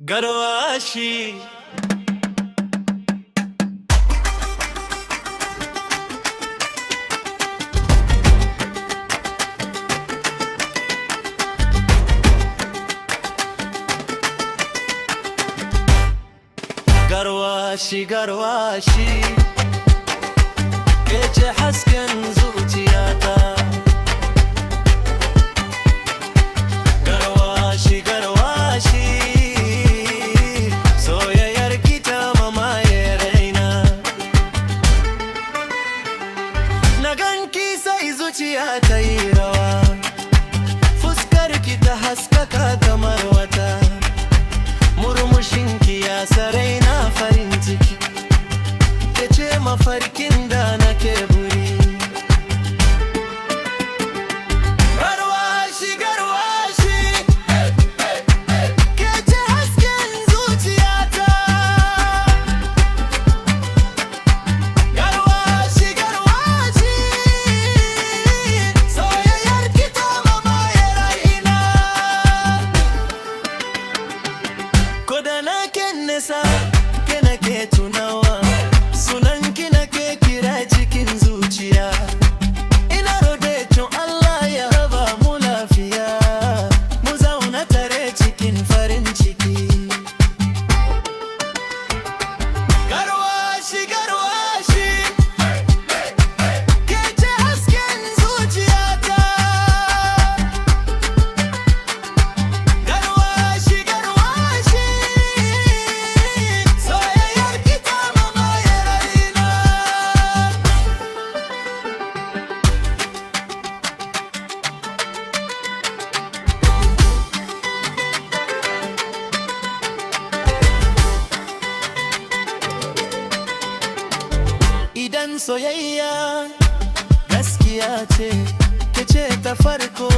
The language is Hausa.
garwashi garwashi garwashi kece hasken zuciyata. Garwashi garwashi soyayyar ki ta mamaye raina. Na ganki sai zuciya ta yi rawa, fuskar ki ta haskaka kamar wata, murmushin ki ya sarai na farin ciki, kece mafarkin da nake buri. Garwashi garwashi kece hasken zuciyata. Garwashi garwashi soyayyar ki ta mamaye raina. Ko da nake nesa ke nake tunawa, sunan ki nake kira cikin zuciya. Ina roƙon Allah ya raba mu lafiya, mu zauna tare cikin farin ciki. Garwashi garwashi kece hasken zuciyata. Garwashi garwashi soyayyar ki ta mamaye raina. Idan soyayya gaskiya ce, ke ce ta farko